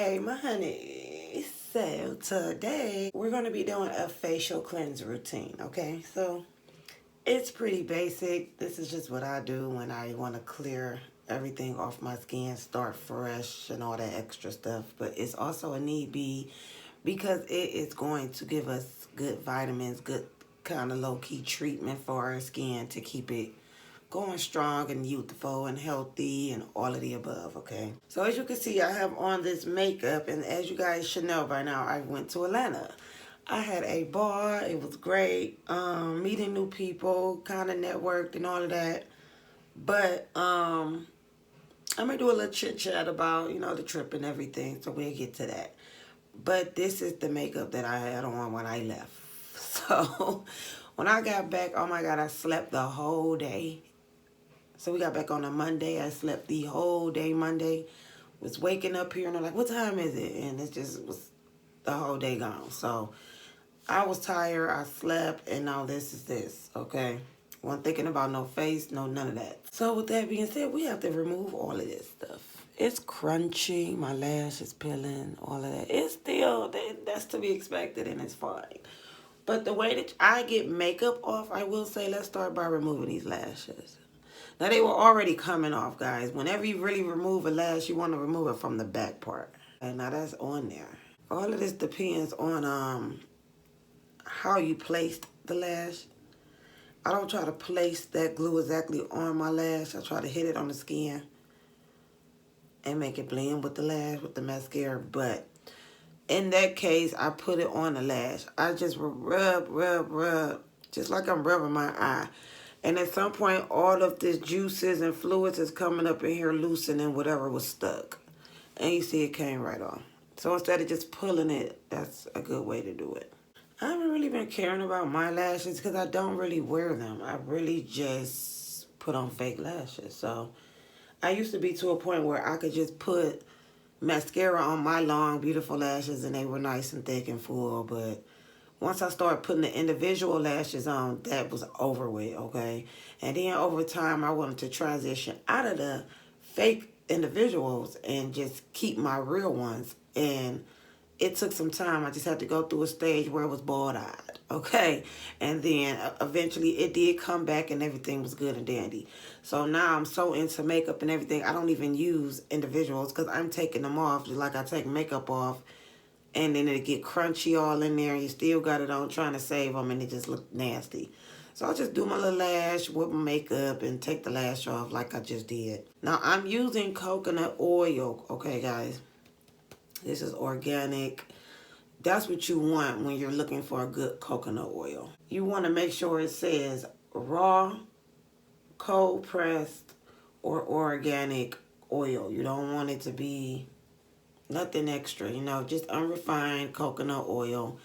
Hey my honey, so today we're going to be doing a facial cleanse routine. Okay, so it's pretty basic. This is just what I do when I want to clear everything off my skin, start fresh and all that extra stuff, but it's also a need be because it is going to give us good vitamins, good kind of low-key treatment for our skin to keep it going strong and youthful and healthy and all of the above. Okay, so as you can see, I have on this makeup, and as you guys should know by now, I went to Atlanta. I had a ball. It was great, meeting new people, kind of networked and all of that. But I'm gonna do a little chit chat about, you know, the trip and everything, so we'll get to that. But this is the makeup that I had on when I left. So when I got back, oh my God, I slept the whole day. So we got back on a Monday. I slept the whole day Monday. Was waking up here and I'm like, what time is it? And it just was the whole day gone. So I was tired. I slept. And now this is this. Okay. Wasn't thinking about no face, no none of that. So with that being said, we have to remove all of this stuff. It's crunchy. My lash is peeling. All of that. It's still, that's to be expected and it's fine. But the way that I get makeup off, I will say, let's start by removing these lashes. Now, they were already coming off, guys. Whenever you really remove a lash, you want to remove it from the back part. And now that's on there. All of this depends on how you placed the lash. I don't try to place that glue exactly on my lash. I try to hit it on the skin and make it blend with the lash, with the mascara. But in that case, I put it on the lash. I just rub, just like I'm rubbing my eye. And at some point, all of this juices and fluids is coming up in here, loosening whatever was stuck. And you see it came right off. So instead of just pulling it, that's a good way to do it. I haven't really been caring about my lashes because I don't really wear them. I really just put on fake lashes. So I used to be to a point where I could just put mascara on my long, beautiful lashes and they were nice and thick and full, but once I started putting the individual lashes on, that was over with, okay? And then over time, I wanted to transition out of the fake individuals and just keep my real ones. And it took some time. I just had to go through a stage where it was bald-eyed, okay? And then eventually it did come back and everything was good and dandy. So now I'm so into makeup and everything, I don't even use individuals because I'm taking them off just like I take makeup off. And then it get crunchy all in there. And you still got it on trying to save them. And it just look nasty. So I'll just do my little lash with my makeup and take the lash off like I just did. Now I'm using coconut oil. Okay, guys. This is organic. That's what you want when you're looking for a good coconut oil. You want to make sure it says raw, cold pressed, or organic oil. You don't want it to be nothing extra, you know, just unrefined coconut oil.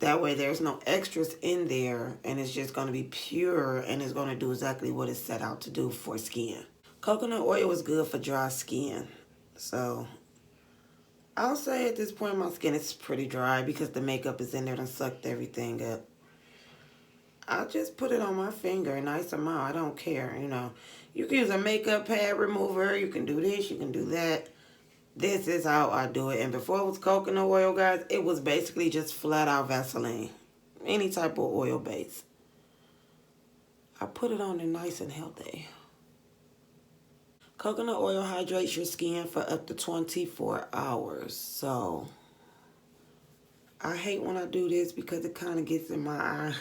That way there's no extras in there and it's just going to be pure and it's going to do exactly what it's set out to do for skin. Coconut oil is good for dry skin. So I'll say at this point my skin is pretty dry because the makeup is in there and sucked everything up. I'll just put it on my finger a nice amount. I don't care, you know. You can use a makeup pad remover. You can do this, you can do that. This is how I do it. And before it was coconut oil, guys, it was basically just flat out Vaseline. Any type of oil base. I put it on there nice and healthy. Coconut oil hydrates your skin for up to 24 hours. So I hate when I do this because it kind of gets in my eye.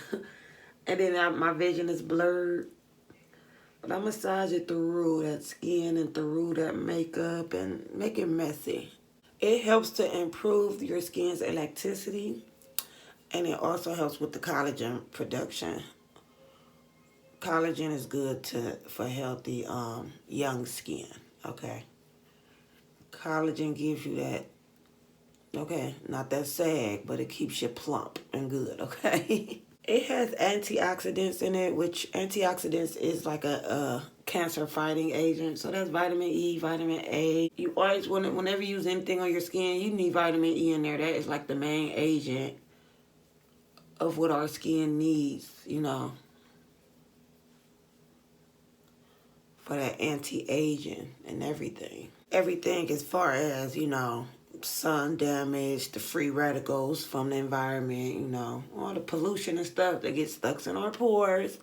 And then my vision is blurred. But I massage it through that skin and through that makeup and make it messy. It helps to improve your skin's elasticity and it also helps with the collagen production. Collagen is good for healthy young skin, okay? Collagen gives you that, okay, not that sag, but it keeps you plump and good, okay? It has antioxidants in it, which antioxidants is like a cancer-fighting agent. So that's vitamin E, vitamin A. You always, whenever you use anything on your skin, you need vitamin E in there. That is like the main agent of what our skin needs, you know, for that anti-aging and everything. Everything as far as, you know, sun damage, the free radicals from the environment, you know, all the pollution and stuff that gets stuck in our pores,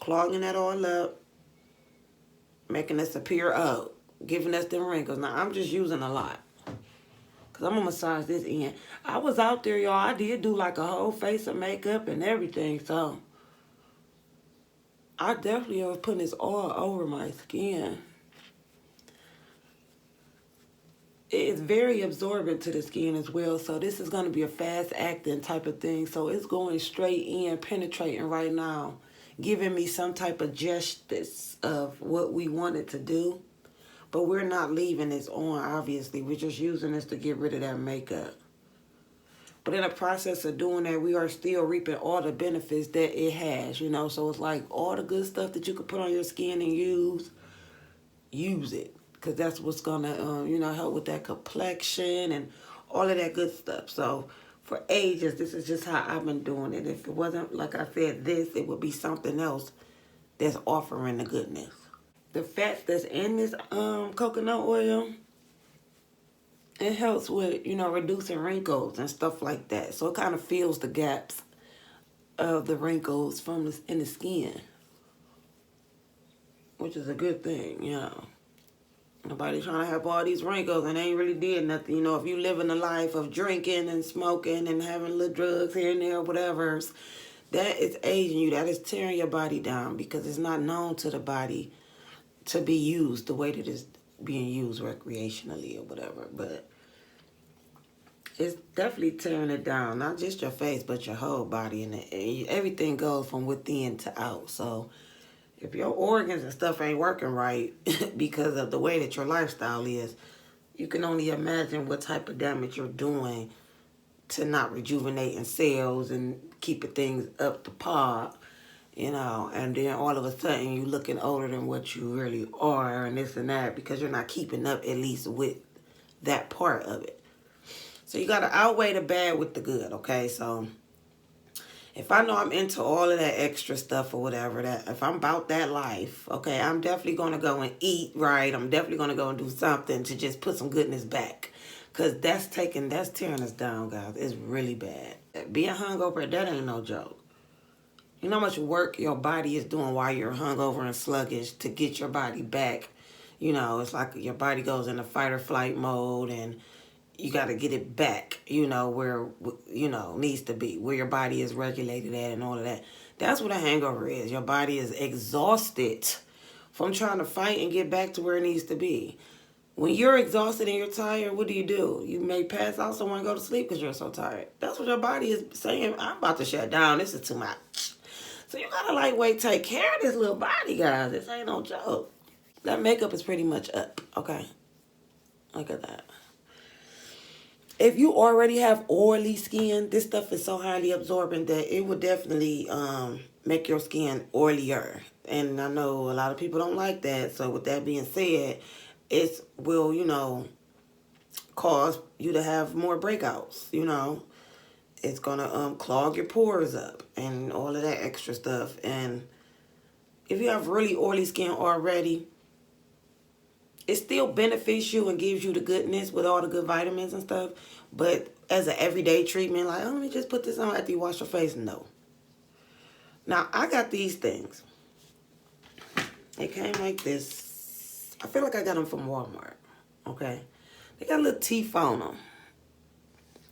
clogging that all up, making us appear up, giving us them wrinkles. Now, I'm just using a lot because I'm going to massage this in. I was out there, y'all. I did do like a whole face of makeup and everything, so I definitely was putting this all over my skin. It's very absorbent to the skin as well, so this is going to be a fast acting type of thing. So it's going straight in, penetrating right now, giving me some type of justice of what we wanted to do. But we're not leaving this on, obviously. We're just using this to get rid of that makeup. But in the process of doing that, we are still reaping all the benefits that it has, you know. So it's like all the good stuff that you could put on your skin and use it. Because that's what's going to, you know, help with that complexion and all of that good stuff. So for ages, this is just how I've been doing it. If it wasn't, like I said, this, it would be something else that's offering the goodness. The fats that's in this coconut oil, it helps with, you know, reducing wrinkles and stuff like that. So it kind of fills the gaps of the wrinkles from in the skin, which is a good thing, you know. Nobody trying to have all these wrinkles and they ain't really did nothing. You know, if you living a life of drinking and smoking and having little drugs here and there, whatever, that is aging you. That is tearing your body down because it's not known to the body to be used the way that it's being used recreationally or whatever. But it's definitely tearing it down. Not just your face, but your whole body. And everything goes from within to out. So if your organs and stuff ain't working right because of the way that your lifestyle is, you can only imagine what type of damage you're doing to not rejuvenating cells and keeping things up to par, you know. And then all of a sudden you looking older than what you really are and this and that because you're not keeping up at least with that part of it. So you got to outweigh the bad with the good, okay? So if I know I'm into all of that extra stuff or whatever, that if I'm about that life, okay, I'm definitely going to go and eat right. I'm definitely going to go and do something to just put some goodness back. Because that's tearing us down, guys. It's really bad. Being hungover, that ain't no joke. You know how much work your body is doing while you're hungover and sluggish to get your body back. You know, it's like your body goes into fight or flight mode and you got to get it back, you know, where, you know, needs to be, where your body is regulated at and all of that. That's what a hangover is. Your body is exhausted from trying to fight and get back to where it needs to be. When you're exhausted and you're tired, what do? You may pass out somewhere and go to sleep because you're so tired. That's what your body is saying. I'm about to shut down. This is too much. So you got to lightweight take care of this little body, guys. This ain't no joke. That makeup is pretty much up, okay? Look at that. If you already have oily skin, this stuff is so highly absorbent that it would definitely make your skin oilier. And I know a lot of people don't like that. So with that being said, it will, you know, cause you to have more breakouts, you know. It's going to clog your pores up and all of that extra stuff. And if you have really oily skin already, it still benefits you and gives you the goodness with all the good vitamins and stuff. But as an everyday treatment, like, oh, let me just put this on after you wash your face. No. Now, I got these things. They came like this. I feel like I got them from Walmart. Okay. They got a little teeth on them.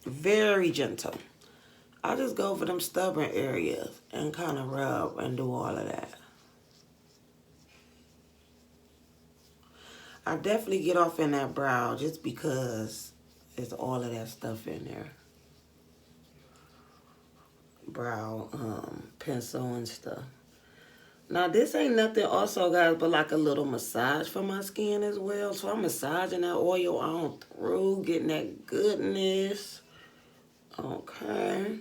Very gentle. I just go for them stubborn areas and kind of rub and do all of that. I definitely get off in that brow just because it's all of that stuff in there. Brow, pencil and stuff. Now, this ain't nothing also, guys, but like a little massage for my skin as well. So I'm massaging that oil on through, getting that goodness. Okay.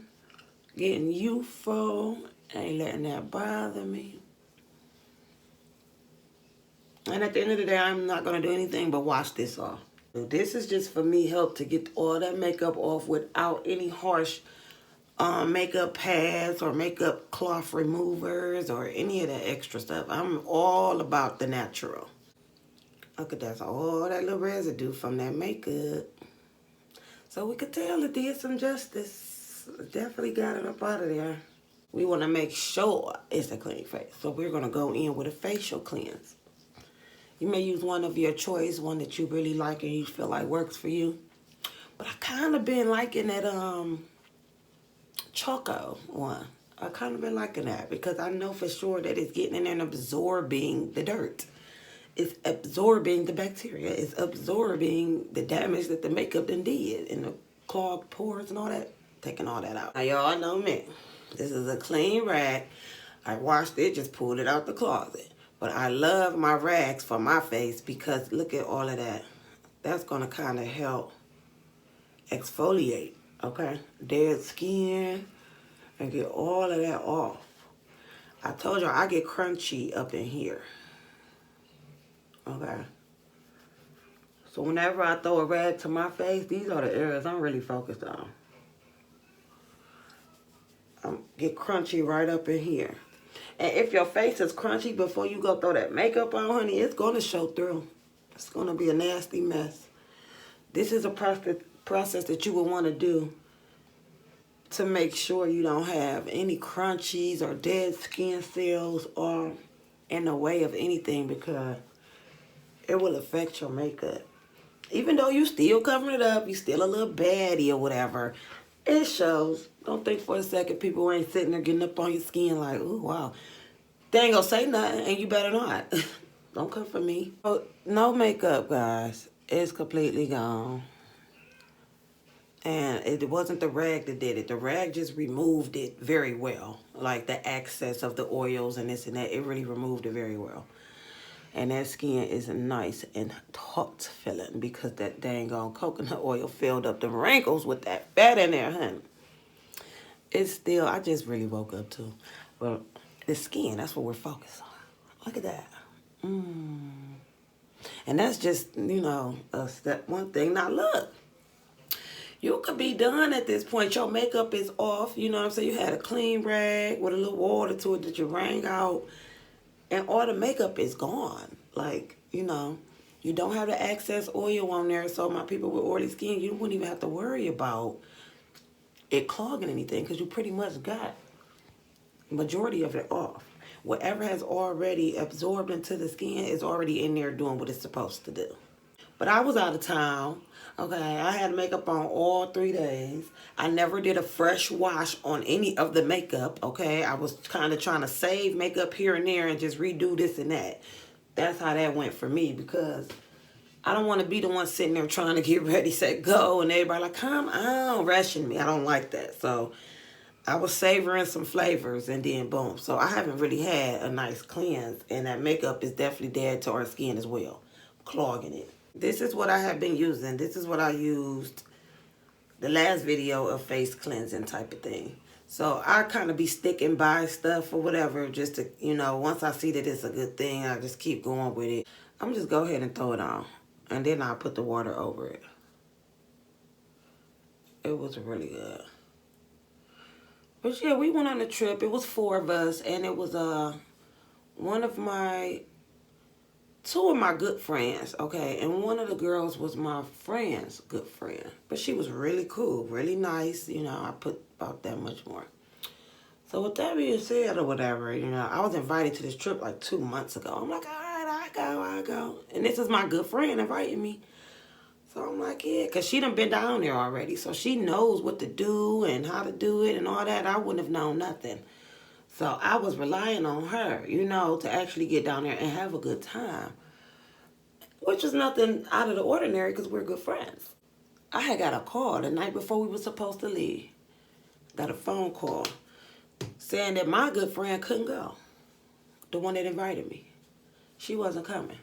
Getting youthful. Ain't letting that bother me. And at the end of the day, I'm not going to do anything but wash this off. This is just for me help to get all that makeup off without any harsh makeup pads or makeup cloth removers or any of that extra stuff. I'm all about the natural. Look at that. All that little residue from that makeup. So we could tell it did some justice. Definitely got it up out of there. We want to make sure it's a clean face. So we're going to go in with a facial cleanse. You may use one of your choice, one that you really like and you feel like works for you. But I kind of been liking that Choco one. I kind of been liking that because I know for sure that it's getting in there and absorbing the dirt. It's absorbing the bacteria. It's absorbing the damage that the makeup done did and the clogged pores and all that. Taking all that out. Now y'all know me. This is a clean rag. I washed it, just pulled it out the closet. But I love my rags for my face because look at all of that. That's going to kind of help exfoliate, okay? Dead skin and get all of that off. I told y'all I get crunchy up in here. Okay. So whenever I throw a rag to my face, these are the areas I'm really focused on. Get crunchy right up in here. And if your face is crunchy before you go throw that makeup on, honey, it's going to show through. It's going to be a nasty mess. This is a process that you would want to do to make sure you don't have any crunchies or dead skin cells or in the way of anything because it will affect your makeup. Even though you still covering it up, you still a little baddie or whatever, it shows. Don't think for a second people ain't sitting there getting up on your skin like, ooh, wow. They ain't gonna say nothing, and you better not. Don't come for me. Oh, no makeup, guys. It's completely gone. And it wasn't the rag that did it. The rag just removed it very well. Like the excess of the oils and this and that. It really removed it very well. And that skin is nice and taut feeling because that dang on coconut oil filled up the wrinkles with that fat in there, honey. It's still, I just really woke up too. But the skin, that's what we're focused on. Look at that. And that's just, you know, a step one thing. Now look, you could be done at this point. Your makeup is off. You know what I'm saying? You had a clean rag with a little water to it that you wrung out. And all the makeup is gone. Like, you know, you don't have the excess oil on there. So my people with oily skin, you wouldn't even have to worry about it clogging anything because you pretty much got majority of it off. Whatever has already absorbed into the skin is already in there doing what it's supposed to do. But I was out of town. Okay, I had makeup on all 3 days. I never did a fresh wash on any of the makeup, okay? I was kind of trying to save makeup here and there and just redo this and that. That's how that went for me because I don't want to be the one sitting there trying to get ready, set, go, and everybody like, come on, rushing me. I don't like that. So I was savoring some flavors and then boom. So I haven't really had a nice cleanse and that makeup is definitely dead to our skin as well, clogging it. This is what I have been using. This is what I used the last video of face cleansing type of thing. So I kind of be sticking by stuff or whatever just to, you know, once I see that it's a good thing, I just keep going with it. I'm just go ahead and throw it on. And then I'll put the water over it. It was really good. But yeah, we went on a trip. It was 4 of us. And it was two of my good friends, okay? And one of the girls was my friend's good friend. But she was really cool, really nice. You know, I put about that much more. So with that being said or whatever, you know, I was invited to this trip like 2 months ago. I'm like, all right, I go. And this is my good friend inviting me. So I'm like, yeah, because she done been down there already. So she knows what to do and how to do it and all that. I wouldn't have known nothing. So I was relying on her, you know, to actually get down there and have a good time. Which is nothing out of the ordinary because we're good friends. I had got a call the night before we were supposed to leave. Got a phone call saying that my good friend couldn't go. The one that invited me. She wasn't coming.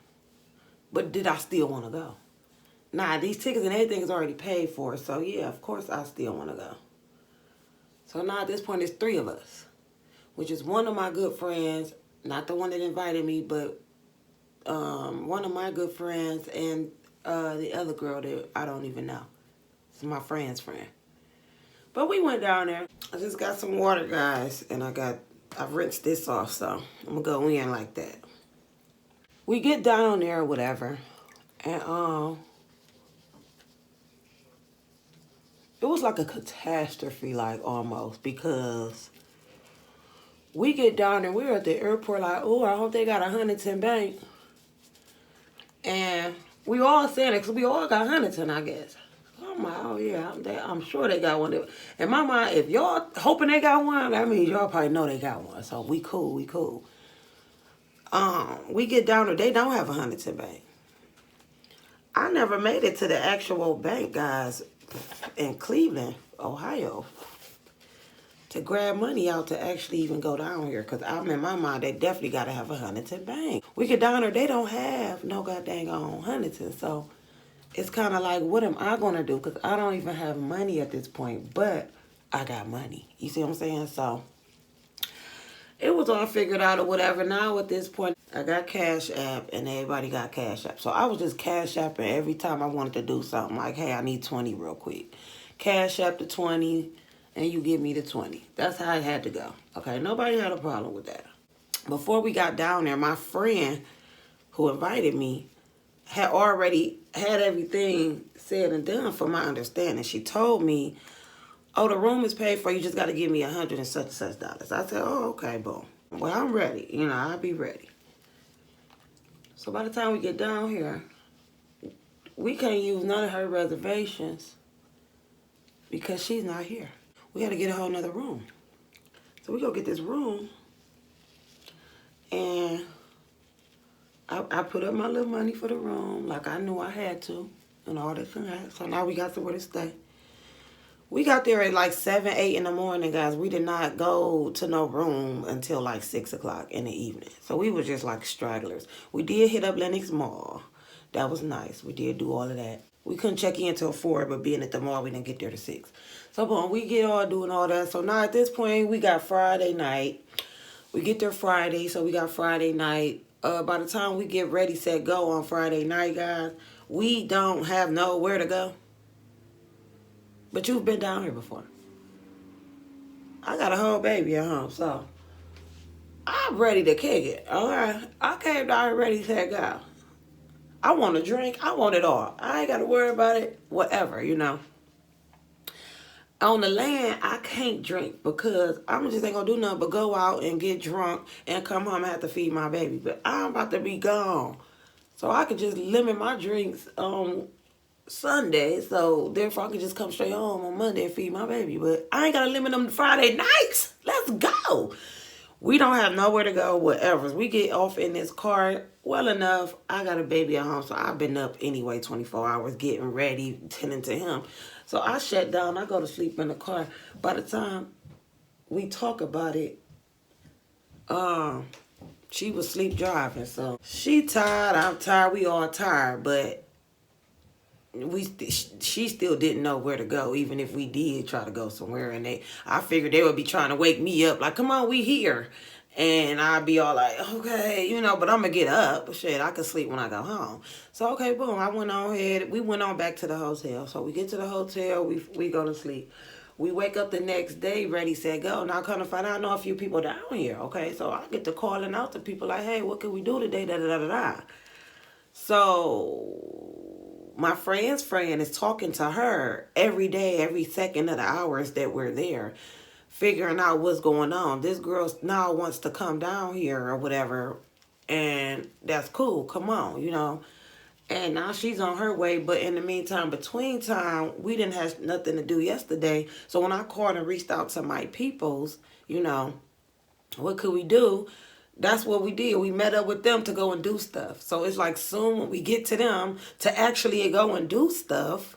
But did I still want to go? Nah, these tickets and everything is already paid for. So yeah, of course I still want to go. So now at this point, it's 3 of us. Which is one of my good friends, not the one that invited me, but one of my good friends and the other girl that I don't even know. It's my friend's friend. But we went down there. I just got some water, guys, and I've rinsed this off, so I'm gonna go in like that. We get down there or whatever, and it was like a catastrophe, like almost, because we get down and we're at the airport like, oh, I hope they got a Huntington Bank. And we all saying it because we all got Huntington, I guess. I'm like, oh yeah, I'm sure they got one. In my mind, if y'all hoping they got one, that means y'all probably know they got one. So we cool, we cool. We get down there, they don't have a Huntington Bank. I never made it to the actual bank, guys, in Cleveland, Ohio, to grab money out to actually even go down here. Because I'm in my mind, they definitely got to have a Huntington Bank. We get down there, they don't have no goddamn on Huntington. So it's kind of like, what am I going to do? Because I don't even have money at this point, but I got money. You see what I'm saying? So it was all figured out or whatever. Now at this point, I got Cash App and everybody got Cash App. So I was just Cash Apping every time I wanted to do something. Like, hey, I need 20 real quick. Cash App the 20 and you give me the 20. That's how it had to go. Okay, nobody had a problem with that. Before we got down there, my friend who invited me had already had everything said and done for my understanding. She told me, oh, the room is paid for. You just got to give me $100 and such dollars. I said, oh, okay, boom. Well, I'm ready. You know, I'll be ready. So by the time we get down here, we can't use none of her reservations because she's not here. We got to get a whole nother room. So we go get this room, and I put up my little money for the room like I knew I had to and all this and that. So now we got somewhere to stay. We got there at like 7, 8 in the morning, guys. We did not go to no room until like 6 o'clock in the evening. So we were just like stragglers. We did hit up Lenox Mall. That was nice. We did do all of that. We couldn't check in till 4, but being at the mall, we didn't get there till 6. So boom, we get all doing all that. So now at this point, we got Friday night. We get there Friday, so we got Friday night. By the time we get ready, set, go on Friday night, guys, we don't have nowhere to go. But you've been down here before. I got a whole baby at home, so I'm ready to kick it. All right, I came down here ready to go. I want a drink. I want it all. I ain't got to worry about it. Whatever, you know. On the land, I can't drink because I'm just ain't going to do nothing but go out and get drunk and come home and have to feed my baby. But I'm about to be gone. So I could just limit my drinks on Sunday, so therefore I could just come straight home on Monday and feed my baby. But I ain't got to limit them to Friday nights. Let's go. We don't have nowhere to go, whatever. We get off in this car well enough. I got a baby at home, so I've been up anyway 24 hours getting ready, tending to him. So I shut down. I go to sleep in the car. By the time we talk about it, she was sleep driving. So she tired, I'm tired, we all tired, but she still didn't know where to go, even if we did try to go somewhere. And I figured they would be trying to wake me up like, come on, we here. And I'd be all like, okay, you know, but I'm going to get up. Shit, I can sleep when I go home. So, okay, boom, I went on ahead. We went on back to the hotel. So we get to the hotel, we go to sleep. We wake up the next day, ready, set, go. Now, come to find out, I know a few people down here, okay? So I get to calling out to people like, hey, what can we do today, da-da-da-da-da. So my friend's friend is talking to her every day, every second of the hours that we're there, figuring out what's going on. This girl now wants to come down here or whatever, and that's cool. Come on, you know. And now she's on her way, but in the meantime, between time, we didn't have nothing to do yesterday. So when I called and reached out to my peoples, you know, what could we do? That's what we did. We met up with them to go and do stuff. So it's like soon when we get to them to actually go and do stuff,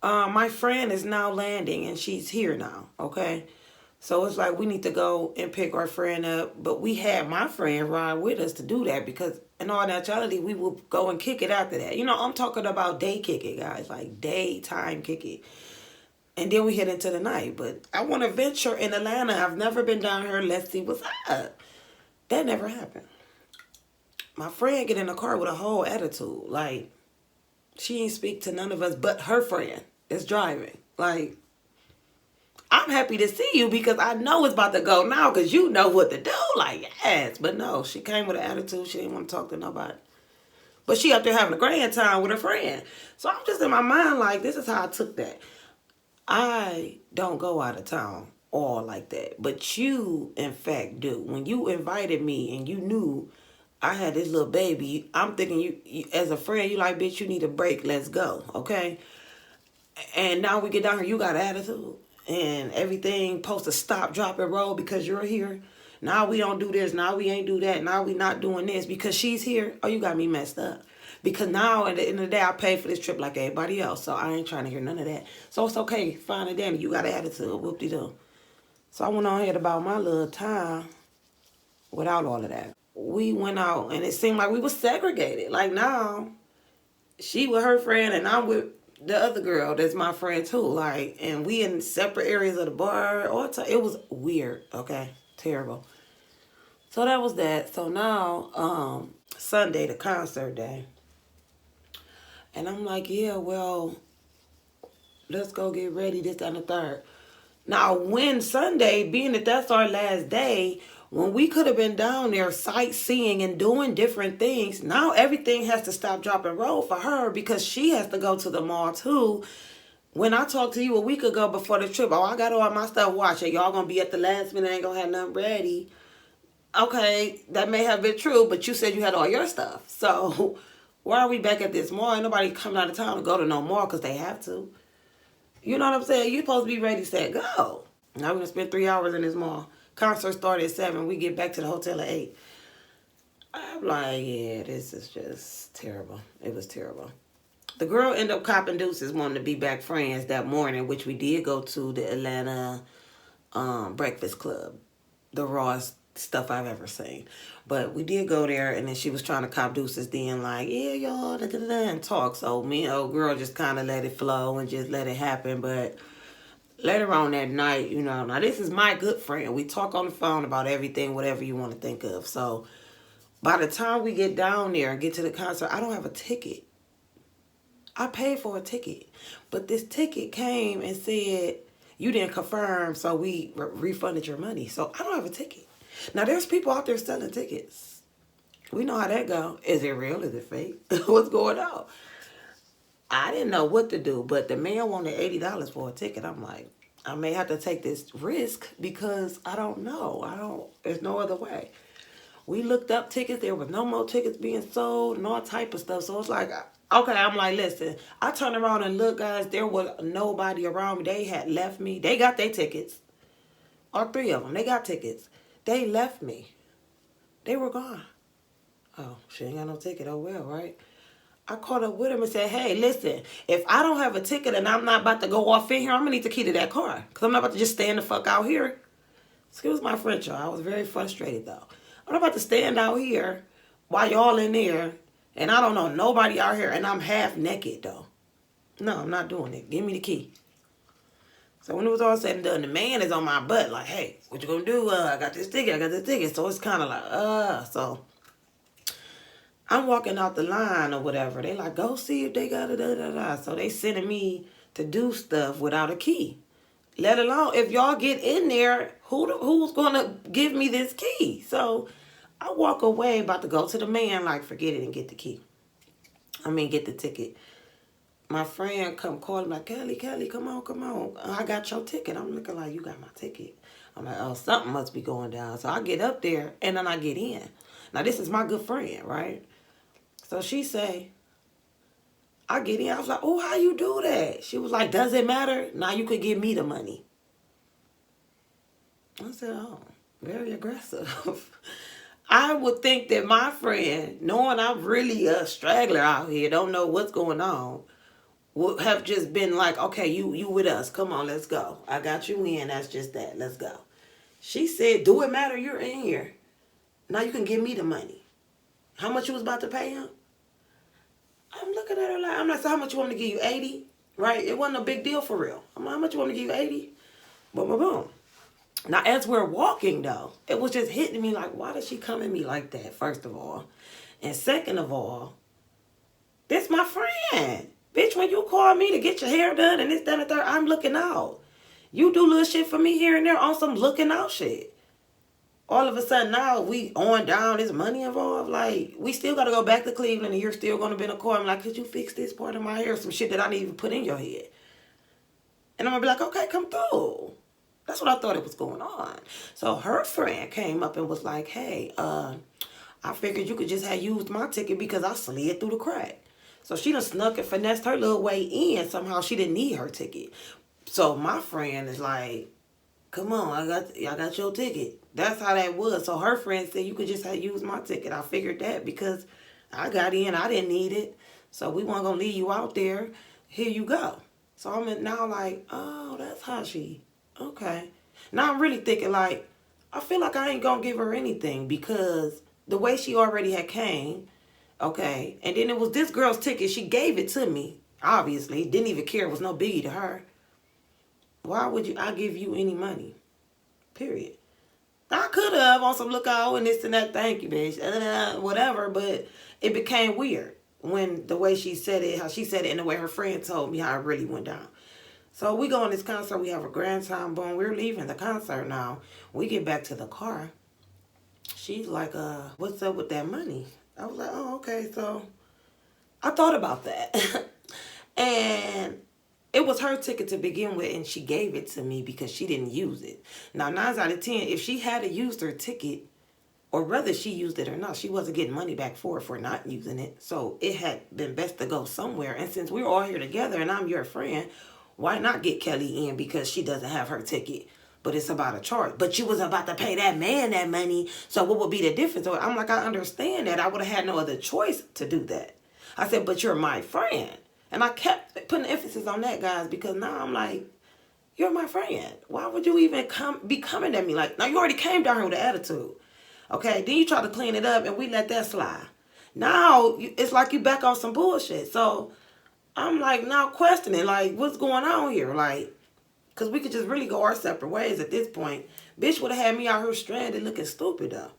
my friend is now landing and she's here now, okay? So it's like we need to go and pick our friend up. But we had my friend ride with us to do that because in all naturality, we will go and kick it after that. You know, I'm talking about day kick it, guys, like daytime kick it. And then we head into the night. But I want to venture in Atlanta. I've never been down here. Let's see what's up. That never happened. My friend get in the car with a whole attitude. Like, she ain't speak to none of us but her friend that's driving. Like, I'm happy to see you because I know it's about to go now because you know what to do. Like, yes. But no, she came with an attitude. She didn't want to talk to nobody. But she up there having a grand time with her friend. So I'm just in my mind like, this is how I took that. I don't go out of town all like that. But you, in fact, do. When you invited me and you knew I had this little baby, I'm thinking you as a friend, you like, bitch, you need a break. Let's go, okay? And now we get down here, you got attitude. And everything supposed to stop, drop, and roll because you're here. Now we don't do this. Now we ain't do that. Now we not doing this because she's here. Oh, you got me messed up. Because now at the end of the day, I paid for this trip like everybody else. So I ain't trying to hear none of that. So it's okay. Fine and dandy. You got an attitude. Whoop-de-doo. So I went on ahead about my little time without all of that. We went out and it seemed like we were segregated. Like now, she with her friend and I'm with the other girl that's my friend too. Like, and we in separate areas of the bar. It was weird. Okay. Terrible. So that was that. So now, Sunday, the concert day. And I'm like, yeah, well, let's go get ready, this, that, and the third. Now, when Sunday, being that that's our last day, when we could have been down there sightseeing and doing different things, now everything has to stop, drop, and roll for her because she has to go to the mall too. When I talked to you a week ago before the trip, oh, I got all my stuff watched. Y'all gonna be at the last minute, ain't gonna have nothing ready. Okay, that may have been true, but you said you had all your stuff. So why are we back at this mall? Ain't nobody coming out of town to go to no mall because they have to. You know what I'm saying? You're supposed to be ready, set, go. Now we're going to spend 3 hours in this mall. Concert started at 7. We get back to the hotel at 8. I'm like, yeah, this is just terrible. It was terrible. The girl ended up copping deuces, wanting to be back friends that morning, which we did go to the Atlanta Breakfast Club. The rawest stuff I've ever seen. But we did go there, and then she was trying to cop deuces then, like, yeah, y'all, and talk. So me and old girl just kind of let it flow and just let it happen. But later on that night, you know, now this is my good friend. We talk on the phone about everything, whatever you want to think of. So by the time we get down there and get to the concert, I don't have a ticket. I paid for a ticket. But this ticket came and said, you didn't confirm, so we refunded your money. So I don't have a ticket. Now, there's people out there selling tickets. We know how that go. Is it real? Is it fake? What's going on? I didn't know what to do, but the man wanted $80 for a ticket. I'm like, I may have to take this risk because I don't know. There's no other way. We looked up tickets. There was no more tickets being sold and all type of stuff. So it's like, okay, I'm like, listen. I turned around and looked, guys. There was nobody around me. They had left me. They got their tickets. All 3 of them. They got tickets. They left me. They were gone. Oh, she ain't got no ticket. Oh, well, right? I caught up with him and said, hey, listen, if I don't have a ticket and I'm not about to go off in here, I'm going to need the key to that car. Because I'm not about to just stand the fuck out here. Excuse my French, y'all. I was very frustrated, though. I'm not about to stand out here while y'all in there and I don't know nobody out here and I'm half naked, though. No, I'm not doing it. Give me the key. So when it was all said and done, the man is on my butt like, hey, what you gonna do? I got this ticket. So it's kind of like, so I'm walking out the line or whatever. They like, go see if they got it, da. So they sending me to do stuff without a key. Let alone, if y'all get in there, who's gonna give me this key? So I walk away, about to go to the man, like, forget it and get the key. Get the ticket. My friend come calling like, Kelly, come on. I got your ticket. I'm looking like, you got my ticket. I'm like, oh, something must be going down. So I get up there and then I get in. Now this is my good friend, right? So she say, I get in. I was like, oh, how you do that? She was like, does it matter? Now you could give me the money. I said, oh, very aggressive. I would think that my friend, knowing I'm really a straggler out here, don't know what's going on, would have just been like, okay, you with us. Come on, let's go. I got you in. That's just that. Let's go. She said, do it matter? You're in here. Now you can give me the money. How much you was about to pay him? I'm looking at her like, I'm like, so how much you want me to give you? 80? Right? It wasn't a big deal for real. I'm like, how much you want me to give you? 80? Boom, boom, boom. Now, as we're walking, though, it was just hitting me like, why did she come at me like that, first of all? And second of all, this my friend. Bitch, when you call me to get your hair done and this, that, and the third, I'm looking out. You do little shit for me here and there on some looking out shit. All of a sudden now we on down, there's money involved. Like, we still got to go back to Cleveland and you're still going to be in a car. I'm like, could you fix this part of my hair? Some shit that I didn't even put in your head. And I'm going to be like, okay, come through. That's what I thought it was going on. So her friend came up and was like, hey, I figured you could just have used my ticket because I slid through the crack. So she done snuck and finessed her little way in. Somehow she didn't need her ticket. So my friend is like, come on, I got your ticket. That's how that was. So her friend said you could just have used my ticket. I figured that because I got in, I didn't need it. So we weren't going to leave you out there. Here you go. So I'm now like, oh, that's how she, okay. Now I'm really thinking like, I feel like I ain't going to give her anything because the way she already had came, okay, and then it was this girl's ticket. She gave it to me, obviously. Didn't even care. It was no biggie to her. Why would I give you any money? Period. I could have on some lookout and this and that. Thank you, bitch. Whatever, but it became weird when the way she said it, how she said it, and the way her friend told me how it really went down. So we go on this concert. We have a grand time. Boom. We're leaving the concert now. We get back to the car. She's like, what's up with that money? I was like, oh, okay. So I thought about that. And it was her ticket to begin with, and she gave it to me because she didn't use it. Now, 9 out of 10, if she had used her ticket, or whether she used it or not, she wasn't getting money back for not using it. So it had been best to go somewhere. And since we're all here together and I'm your friend, why not get Kelly in because she doesn't have her ticket? But it's about a charge. But you was about to pay that man that money. So what would be the difference? So I'm like, I understand that. I would have had no other choice to do that. I said, but you're my friend. And I kept putting emphasis on that, guys, because now I'm like, you're my friend. Why would you even be coming at me like, now you already came down here with an attitude. Okay, then you try to clean it up and we let that slide. Now it's like you back on some bullshit. So I'm like now questioning, like, what's going on here? Like, because we could just really go our separate ways at this point. Bitch would have had me out here stranded looking stupid though.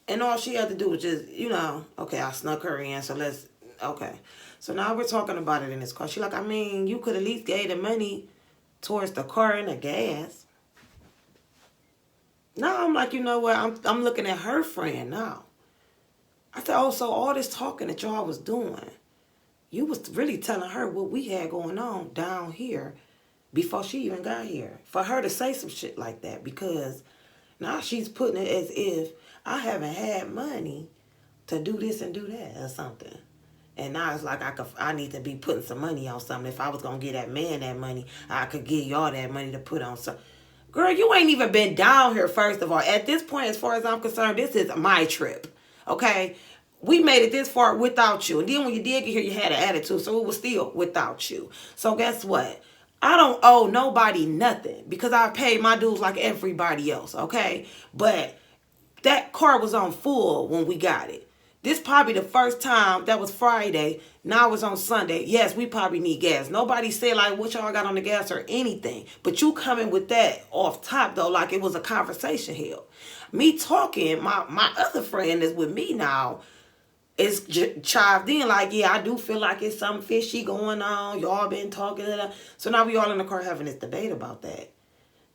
And all she had to do was just, okay, I snuck her in, so let's, okay. So now we're talking about it in this car. She's like, I mean, you could at least gave the money towards the car and the gas. Now I'm like, you know what? I'm looking at her friend now. I said, oh, so all this talking that y'all was doing, you was really telling her what we had going on down here before she even got here. For her to say some shit like that, because now she's putting it as if I haven't had money to do this and do that or something. And now it's like I need to be putting some money on something. If I was going to give that man that money, I could give y'all that money to put on something. Girl, you ain't even been down here, first of all. At this point, as far as I'm concerned, this is my trip. Okay? We made it this far without you. And then when you did get here, you had an attitude. So it was still without you. So guess what? I don't owe nobody nothing because I paid my dues like everybody else. Okay? But that car was on full when we got it. This probably the first time. That was Friday. Now it's on Sunday. Yes, we probably need gas. Nobody said like what y'all got on the gas or anything. But you coming with that off top though, like it was a conversation here. Me talking, my other friend is with me now is chived in like, yeah, I do feel like it's something fishy going on. Y'all been talking. So now we all in the car having this debate about that.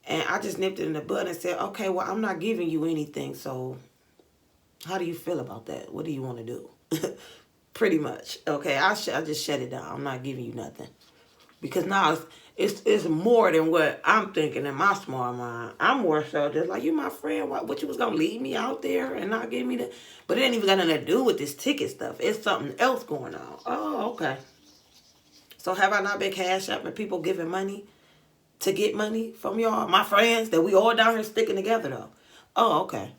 And I just nipped it in the bud and said, okay, well, I'm not giving you anything, so how do you feel about that? What do you want to do? Pretty much. Okay, I just shut it down. I'm not giving you nothing. Because now it's more than what I'm thinking in my small mind. I'm more so just like, you my friend. What you was going to leave me out there and not give me the... But it ain't even got nothing to do with this ticket stuff. It's something else going on. Oh, okay. So have I not been cash up and people giving money to get money from y'all? My friends that we all down here sticking together though. Oh, okay.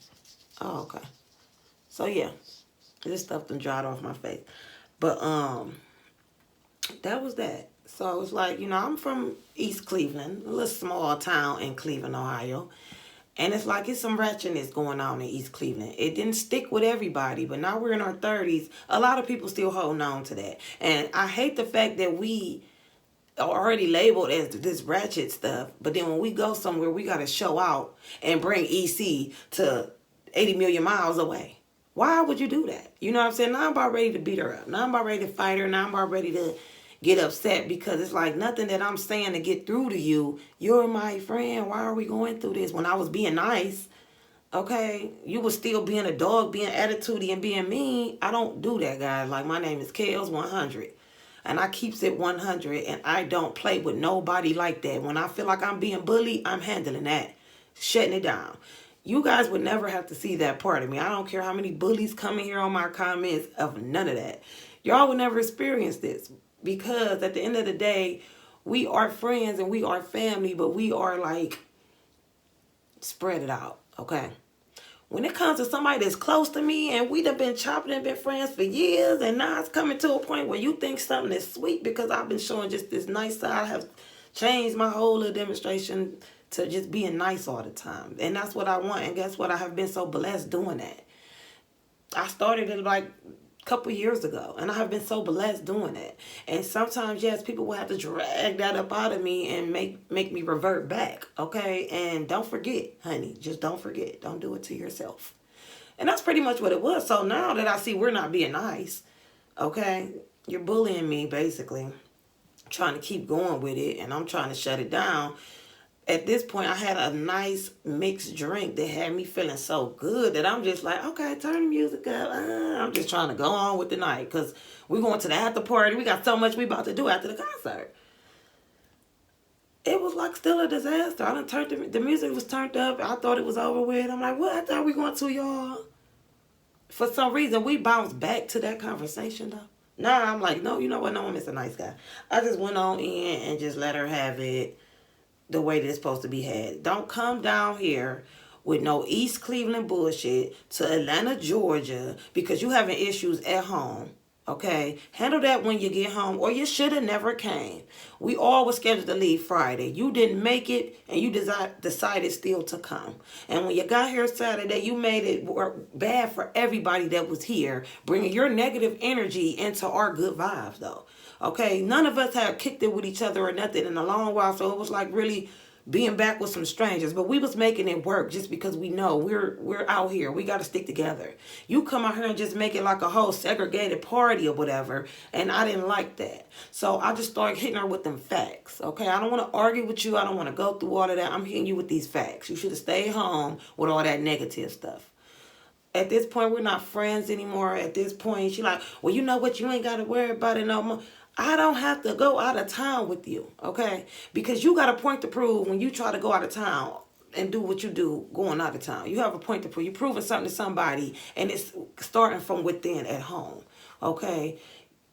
Oh, okay. So yeah, this stuff done dried off my face. But that was that. So it's like, I'm from East Cleveland, a little small town in Cleveland, Ohio. And it's like it's some ratchetness going on in East Cleveland. It didn't stick with everybody, but now we're in our 30s. A lot of people still holding on to that. And I hate the fact that we are already labeled as this ratchet stuff. But then when we go somewhere, we got to show out and bring EC to 80 million miles away. Why would you do that? You know what I'm saying? Now I'm about ready to beat her up. Now I'm about ready to fight her. Now I'm about ready to get upset because it's like nothing that I'm saying to get through to you. You're my friend. Why are we going through this? When I was being nice, okay, you was still being a dog, being attitudey and being mean. I don't do that, guys. Like, my name is Kells 100. and I keeps it 100, and I don't play with nobody like that. When I feel like I'm being bullied, I'm handling that, shutting it down. You guys would never have to see that part of me. I don't care how many bullies come in here on my comments, of none of that. Y'all would never experience this, because at the end of the day, we are friends and we are family, but we are like spread it out, okay? When it comes to somebody that's close to me and we done been chopping and been friends for years, and now it's coming to a point where you think something is sweet because I've been showing just this nice side. I have changed my whole little demonstration to just being nice all the time. And that's what I want. And guess what? I have been so blessed doing that. I started it like couple years ago, and I have been so blessed doing it. And sometimes, yes, people will have to drag that up out of me and make me revert back, okay? And don't forget, honey, just don't forget. Don't do it to yourself. And that's pretty much what it was. So now that I see we're not being nice, okay, you're bullying me, basically, trying to keep going with it, and I'm trying to shut it down. At this point, I had a nice mixed drink that had me feeling so good that I'm just like, okay, turn the music up. I'm just trying to go on with the night, because we're going to the after party. We got so much we about to do after the concert. It was like still a disaster. I done turned the music was turned up. I thought it was over with. I'm like, what? I thought we going to, y'all. For some reason, we bounced back to that conversation, though. Nah, I'm like, no, you know what? No, I'm just a nice guy. I just went on in and just let her have it the way that it's supposed to be had. Don't come down here with no East Cleveland bullshit to Atlanta, Georgia, because you having issues at home. Okay? Handle that when you get home, or you should have never came. We all were scheduled to leave Friday. You didn't make it, and you decided still to come. And when you got here Saturday, you made it bad for everybody that was here, bringing your negative energy into our good vibes, though. Okay, none of us have kicked it with each other or nothing in a long while, so it was like really being back with some strangers. But we was making it work just because we know we're out here. We got to stick together. You come out here and just make it like a whole segregated party or whatever, and I didn't like that. So I just started hitting her with them facts. Okay, I don't want to argue with you. I don't want to go through all of that. I'm hitting you with these facts. You should have stayed home with all that negative stuff. At this point, we're not friends anymore. At this point, she's like, well, you know what? You ain't got to worry about it no more. I don't have to go out of town with you, okay? Because you got a point to prove when you try to go out of town and do what you do going out of town. You have a point to prove. You're proving something to somebody, and it's starting from within at home, okay?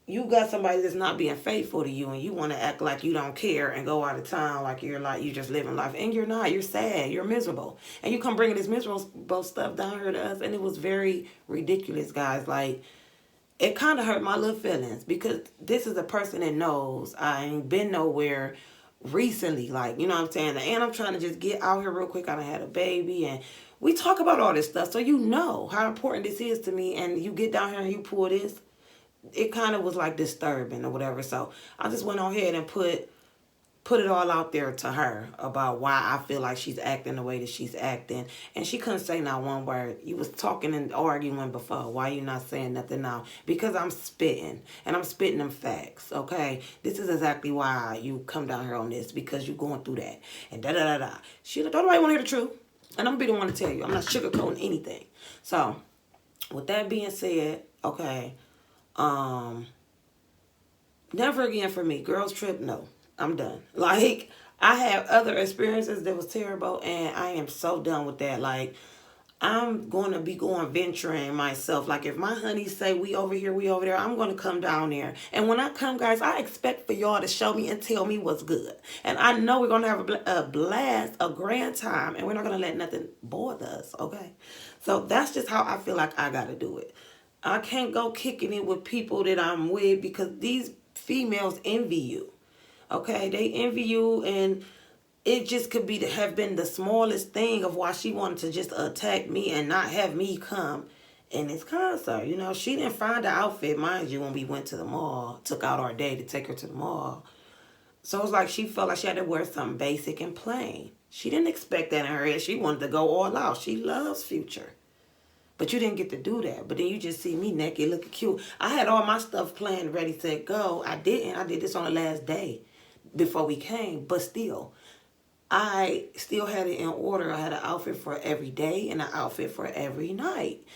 You got somebody that's not being faithful to you, and you want to act like you don't care and go out of town like you're just living life, and you're not. You're sad. You're miserable, and you come bringing this miserable stuff down here to us, and it was very ridiculous, guys. Like, it kind of hurt my little feelings, because this is a person that knows I ain't been nowhere recently, like, you know what I'm saying? And I'm trying to just get out here real quick. I done had a baby, and we talk about all this stuff, so you know how important this is to me, and you get down here and you pull this. It kind of was like disturbing or whatever. So I just went on ahead and put it all out there to her about why I feel like she's acting the way that she's acting. And she couldn't say not one word. You was talking and arguing before. Why you not saying nothing now? Because I'm spitting. And I'm spitting them facts, okay? This is exactly why you come down here on this. Because you're going through that. And da-da-da-da. Don't nobody want to hear the truth. And I'm going to be the one to tell you. I'm not sugarcoating anything. So, with that being said, okay, never again for me. Girls trip, no. I'm done. Like, I have other experiences that was terrible, and I am so done with that. Like, I'm going to be going venturing myself. Like, if my honeys say we over here, we over there, I'm going to come down there. And when I come, guys, I expect for y'all to show me and tell me what's good. And I know we're going to have a blast, a grand time, and we're not going to let nothing bother us, okay? So that's just how I feel like I got to do it. I can't go kicking it with people that I'm with, because these females envy you. Okay, they envy you, and it just could have been the smallest thing of why she wanted to just attack me and not have me come in this concert. You know, she didn't find the outfit, mind you, when we went to the mall, took out our day to take her to the mall. So it's like she felt like she had to wear something basic and plain. She didn't expect that in her head. She wanted to go all out. She loves Future. But you didn't get to do that. But then you just see me naked looking cute. I had all my stuff planned, ready, set, go. I didn't. I did this on the last day before we came. But still, I still had it in order. I had an outfit for every day and an outfit for every night.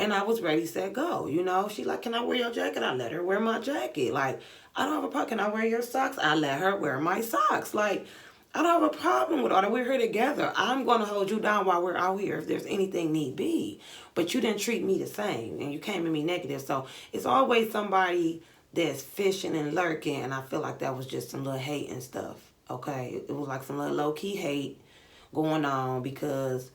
And I was ready, set, go. You know, she like, can I wear your jacket? I let her wear my jacket. Like, I don't have a problem. Can I wear your socks? I let her wear my socks. Like, I don't have a problem with all that. We're here together. I'm going to hold you down while we're out here if there's anything need be. But you didn't treat me the same, and you came at me negative. So it's always somebody that's fishing and lurking, and I feel like that was just some little hate and stuff. Okay, it was like some little low-key hate going on because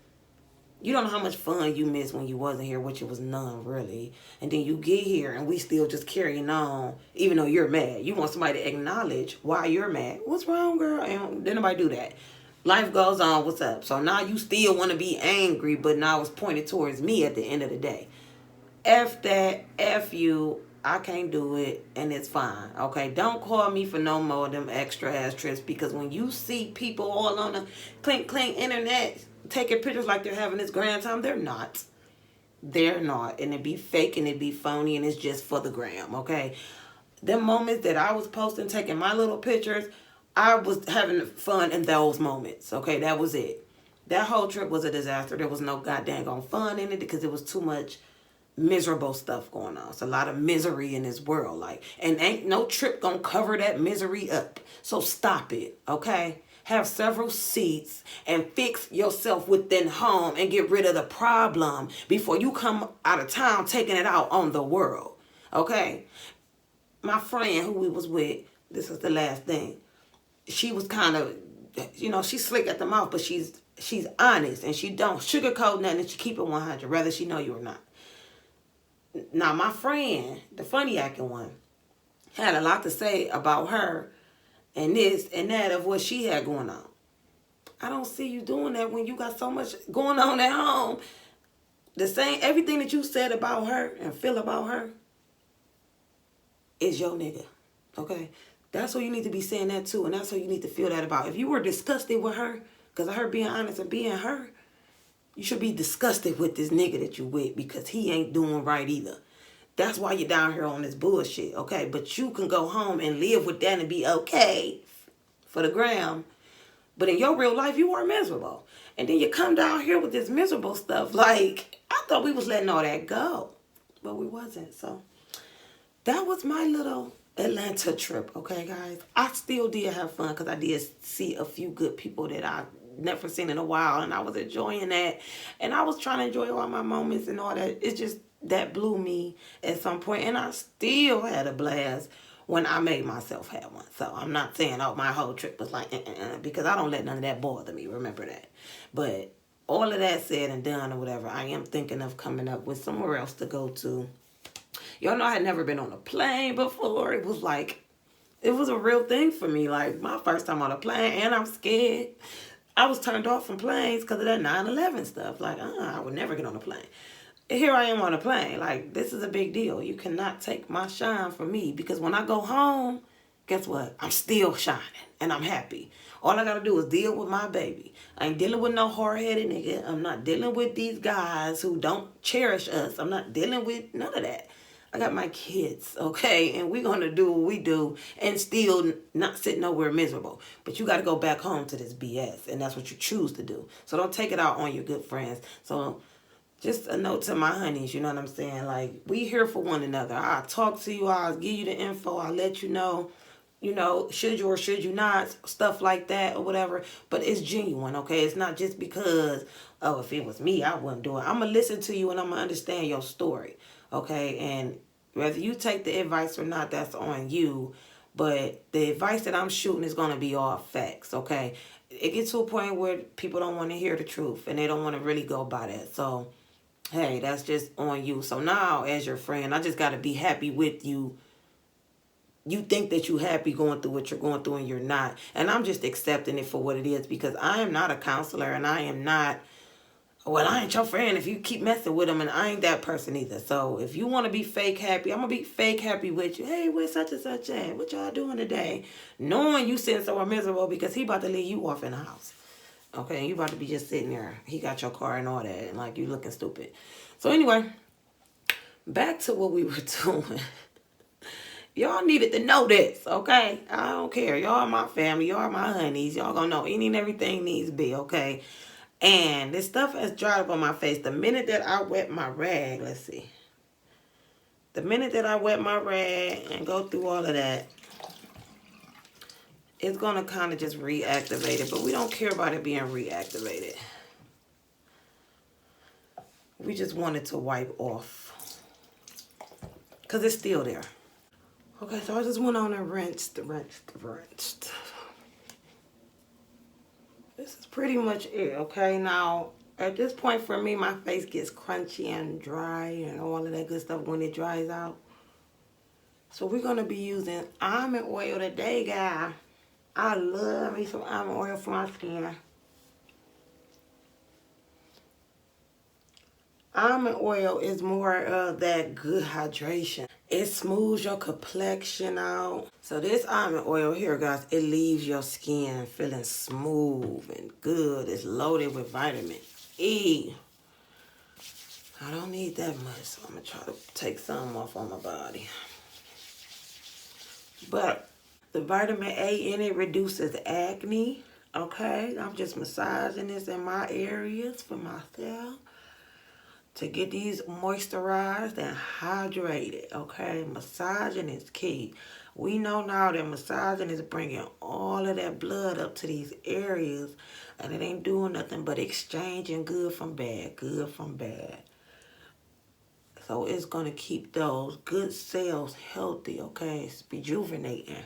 you don't know how much fun you missed when you wasn't here, which it was none really. And then you get here and we still just carrying on, even though you're mad. You want somebody to acknowledge why you're mad. What's wrong, girl? And didn't nobody do that. Life goes on. What's up? So now you still want to be angry, but now it's pointed towards me at the end of the day. F that, F you, I can't do it, and it's fine, okay? Don't call me for no more of them extra ass trips, because when you see people all on the clink internet taking pictures like they're having this grand time, they're not. They're not, and it be fake and it be phony, and it's just for the gram, okay? The moments that I was posting, taking my little pictures, I was having fun in those moments, okay? That was it. That whole trip was a disaster. There was no goddamn fun in it because it was too much miserable stuff going on. It's a lot of misery in this world, like, and ain't no trip gonna cover that misery up. So stop it, okay? Have several seats and fix yourself within home and get rid of the problem before you come out of town taking it out on the world, okay? My friend who we was with, this is the last thing, she was kind of, you know, she's slick at the mouth, but she's honest, and she don't sugarcoat nothing, and she keep it 100, whether she know you or not. Now, my friend, the funny acting one, had a lot to say about her and this and that of what she had going on. I don't see you doing that when you got so much going on at home. The same, everything that you said about her and feel about her is your nigga, okay? That's what you need to be saying that too, and that's what you need to feel that about. If you were disgusted with her because of her being honest and being her, you should be disgusted with this nigga that you with because he ain't doing right either. That's why you're down here on this bullshit, okay? But you can go home and live with that and be okay for the gram. But in your real life, you are miserable. And then you come down here with this miserable stuff. Like, I thought we was letting all that go. But we wasn't. So that was my little Atlanta trip, okay, guys? I still did have fun because I did see a few good people that I never seen in a while, and I was enjoying that, and I was trying to enjoy all my moments and all that. It's just that blew me at some point, and I still had a blast when I made myself have one. So I'm not saying, oh, my whole trip was like, because I don't let none of that bother me, remember that. But all of that said and done or whatever, I am thinking of coming up with somewhere else to go to. Y'all know I had never been on a plane before. It was like, it was a real thing for me, like my first time on a plane, and I'm scared. I was turned off from planes because of that 9/11 stuff. Like, I would never get on a plane. Here I am on a plane. Like, this is a big deal. You cannot take my shine from me, because when I go home, guess what? I'm still shining and I'm happy. All I got to do is deal with my baby. I ain't dealing with no hard-headed nigga. I'm not dealing with these guys who don't cherish us. I'm not dealing with none of that. I got my kids, okay? And we're going to do what we do and still not sit nowhere miserable. But you got to go back home to this BS, and that's what you choose to do. So don't take it out on your good friends. So just a note to my honeys, you know what I'm saying? Like, we here for one another. I'll talk to you. I'll give you the info. I'll let you know, should you or should you not, stuff like that or whatever. But it's genuine, okay? It's not just because, oh, if it was me, I wouldn't do it. I'm going to listen to you and I'm going to understand your story, okay? And whether you take the advice or not, that's on you. But the advice that I'm shooting is going to be all facts, okay? It gets to a point where people don't want to hear the truth and they don't want to really go by that. So, hey, that's just on you. So now, as your friend, I just got to be happy with you. You think that you're happy going through what you're going through, and you're not. And I'm just accepting it for what it is, because I am not a counselor, and I am not, well, I ain't your friend if you keep messing with them, and I ain't that person either. So if you want to be fake happy, I'm going to be fake happy with you. Hey, where's such and such at? What y'all doing today? Knowing you sitting somewhere miserable because he about to leave you off in the house. Okay, you about to be just sitting there. He got your car and all that, and like you looking stupid. So anyway, back to what we were doing. Y'all needed to know this, okay? I don't care. Y'all are my family. Y'all are my honeys. Y'all gonna know any and everything needs be, okay? And this stuff has dried up on my face. The minute that I wet my rag, let's see. The minute that I wet my rag and go through all of that, it's going to kind of just reactivate it. But we don't care about it being reactivated. We just want it to wipe off. Because it's still there. Okay, so I just went on and rinsed. This is pretty much it, okay? Now, at this point for me, my face gets crunchy and dry and all of that good stuff when it dries out. So we're going to be using almond oil today, guys. I love me some almond oil for my skin. Almond oil is more of that good hydration. It smooths your complexion out. So this almond oil here, guys, it leaves your skin feeling smooth and good. It's loaded with vitamin E. I don't need that much, so I'm going to try to take some off on my body. But the vitamin A in it reduces acne, okay? I'm just massaging this in my areas for myself to get these moisturized and hydrated, okay? Massaging is key. We know now that massaging is bringing all of that blood up to these areas, and it ain't doing nothing but exchanging good from bad, good from bad. So it's going to keep those good cells healthy, okay? It's rejuvenating.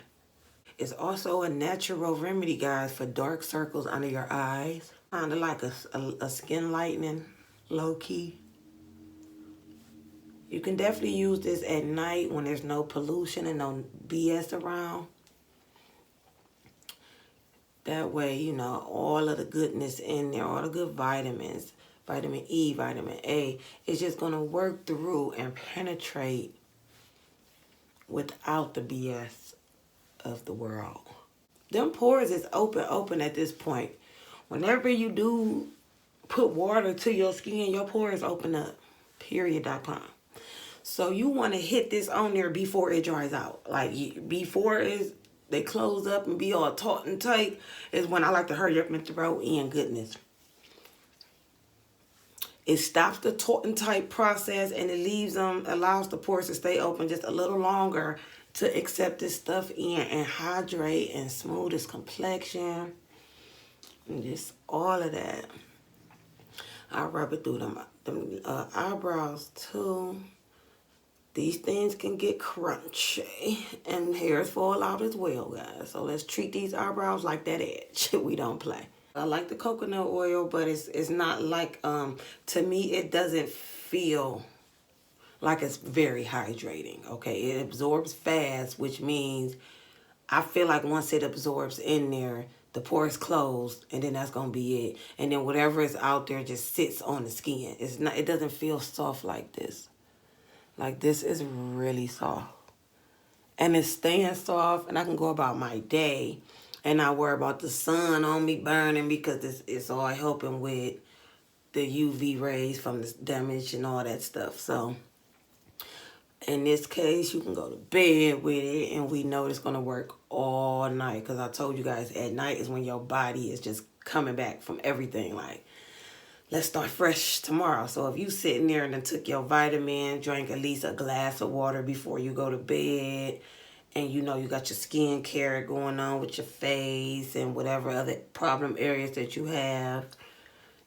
It's also a natural remedy, guys, for dark circles under your eyes. Kind of like a skin lightening, low-key. You can definitely use this at night when there's no pollution and no BS around. That way, you know, all of the goodness in there, all the good vitamins, vitamin E, vitamin A, is just going to work through and penetrate without the BS of the world. Them pores is open at this point. Whenever you do put water to your skin, your pores open up, period.com. So you want to hit this on there before it dries out. Like before they close up and be all taut and tight is when I like to hurry up and throw in goodness. It stops the taut and tight process and it allows the pores to stay open just a little longer to accept this stuff in and hydrate and smooth this complexion and just all of that. I rub it through them eyebrows too. These things can get crunchy and hairs fall out as well, guys. So let's treat these eyebrows like that edge. We don't play. I like the coconut oil, but it's not like, to me, it doesn't feel like it's very hydrating, okay? It absorbs fast, which means I feel like once it absorbs in there, the pores closed, and then that's gonna be it. And then whatever is out there just sits on the skin. It doesn't feel soft like this. Like this is really soft. And it's staying soft, and I can go about my day and not worry about the sun on me burning because it's all helping with the UV rays from the damage and all that stuff. So in this case, you can go to bed with it, and we know it's going to work all night because I told you guys at night is when your body is just coming back from everything. Like, let's start fresh tomorrow. So if you sitting there and then took your vitamin, drank at least a glass of water before you go to bed, and you know you got your skincare going on with your face and whatever other problem areas that you have.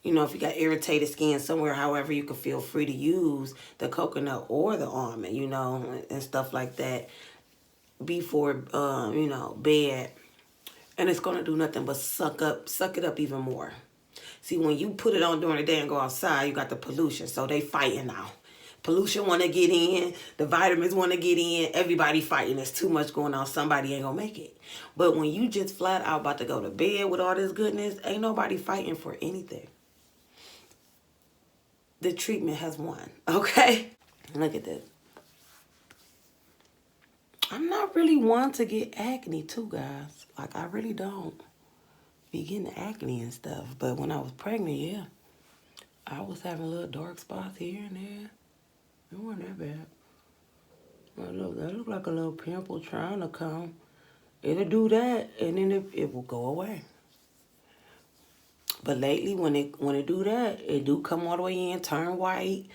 You know, if you got irritated skin somewhere, however, you can feel free to use the coconut or the almond, you know, and stuff like that before, you know, bed. And it's going to do nothing but suck it up even more. See, when you put it on during the day and go outside, you got the pollution. So they fighting now. Pollution want to get in. The vitamins want to get in. Everybody fighting. There's too much going on. Somebody ain't going to make it. But when you just flat out about to go to bed with all this goodness, ain't nobody fighting for anything. The treatment has won. Okay? Look at this. I'm not really one to get acne too, guys. Like, I really don't be getting acne and stuff. But when I was pregnant, yeah. I was having little dark spots here and there. It wasn't that bad. That looked like a little pimple trying to come. It'll do that, and then it will go away. But lately, when it do that, it do come all the way in, turn white.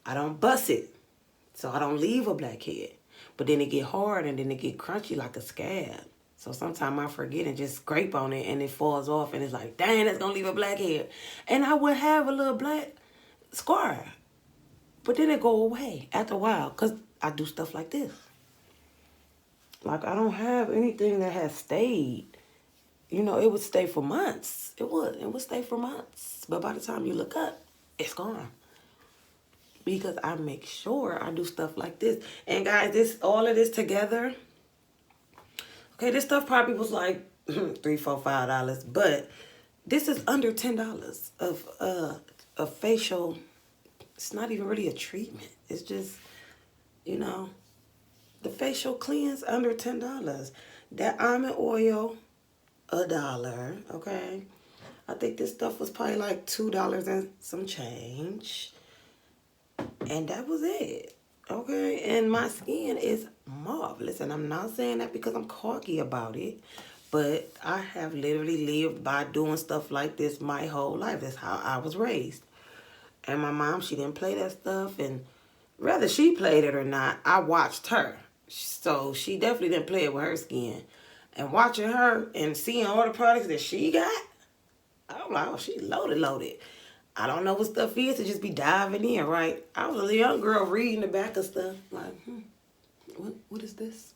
I don't bust it, so I don't leave a blackhead. But then it get hard and then it get crunchy like a scab. So sometimes I forget and just scrape on it and it falls off and it's like, dang, that's gonna leave a blackhead. And I would have a little black scar, but then it go away after a while because I do stuff like this. Like, I don't have anything that has stayed. You know, it would stay for months. It would stay for months. But by the time you look up, it's gone. Because I make sure I do stuff like this. And guys, all of this together, okay, this stuff probably was like $3, $4, $5, but this is under $10 of facial. It's not even really a treatment. It's just, you know, the facial cleanse under $10. That almond oil, $1, okay? I think this stuff was probably like $2 and some change. And that was it, okay? And my skin is marvelous. And I'm not saying that because I'm cocky about it, but I have literally lived by doing stuff like this my whole life. That's how I was raised. And my mom, she didn't play that stuff. And whether she played it or not, I watched her. So she definitely didn't play it with her skin. And watching her and seeing all the products that she got, I'm like, oh, she loaded. I don't know what stuff is to just be diving in, right? I was a young girl reading the back of stuff. Like, what is this?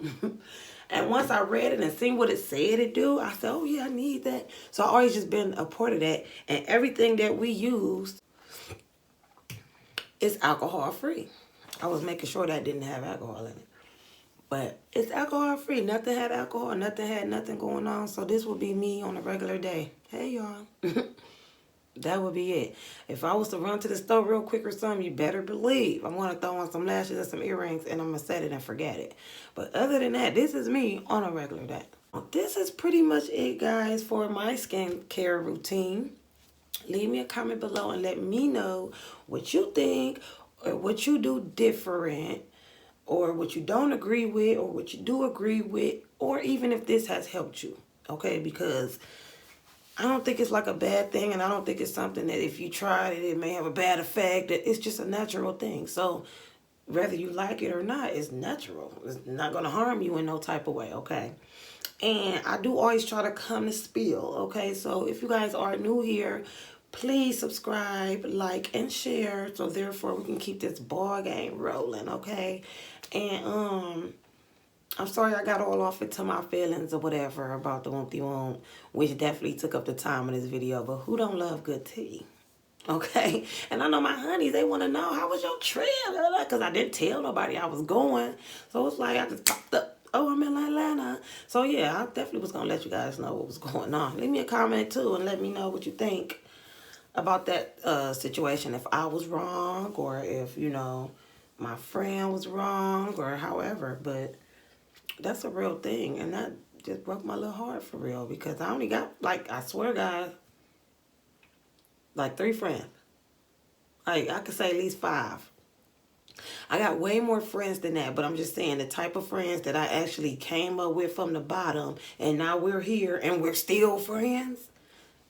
And once I read it and seen what it said it do, I said, oh, yeah, I need that. So I always just been a part of that. And everything that we used is alcohol-free. I was making sure that didn't have alcohol in it. But it's alcohol-free. Nothing had alcohol. Nothing had nothing going on. So this would be me on a regular day. Hey, y'all. That would be it. If I was to run to the store real quick or something, you better believe I'm going to throw on some lashes and some earrings and I'm going to set it and forget it. But other than that, this is me on a regular day. This is pretty much it, guys, for my skincare routine. Leave me a comment below and let me know what you think or what you do different or what you don't agree with or what you do agree with, or even if this has helped you, okay? Because I don't think it's like a bad thing, and I don't think it's something that if you try it, it may have a bad effect. It's just a natural thing. So whether you like it or not, it's natural. It's not going to harm you in no type of way, okay? And I do always try to come to spill, okay? So if you guys are new here, please subscribe, like, and share, so therefore we can keep this ball game rolling, okay? And I'm sorry I got all off into my feelings or whatever about the whoopty whoop, which definitely took up the time in this video, but who don't love good tea? Okay? And I know my honeys, they want to know, how was your trip? Because I didn't tell nobody I was going. So it's like I just popped up. Oh, I'm in Atlanta. So yeah, I definitely was going to let you guys know what was going on. Leave me a comment too and let me know what you think about that situation. If I was wrong or if, you know, my friend was wrong or however. But that's a real thing, and that just broke my little heart for real, because I only got, like, I swear, guys, like 3 friends. Like, I could say at least 5. I got way more friends than that, but I'm just saying the type of friends that I actually came up with from the bottom, and now we're here, and we're still friends,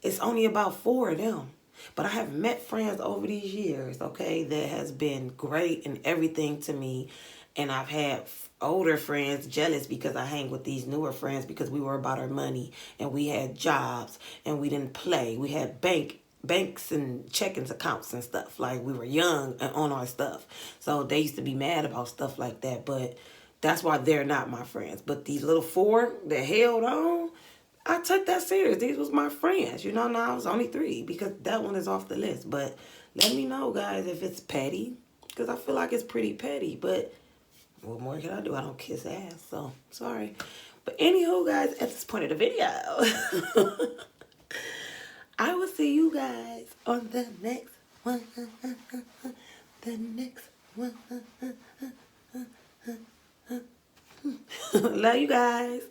it's only about 4 of them. But I have met friends over these years, okay, that has been great and everything to me. And I've had older friends jealous because I hang with these newer friends because we were about our money and we had jobs and we didn't play. We had banks and checkings accounts and stuff. Like, we were young and on our stuff. So they used to be mad about stuff like that. But that's why they're not my friends. But these little 4 that held on, I took that serious. These was my friends. You know, now I was only 3 because that one is off the list. But let me know, guys, if it's petty, because I feel like it's pretty petty. But what more can I do? I don't kiss ass, so sorry. But anywho, guys, at this point of the video, I will see you guys on the next one. The next one. Love you guys.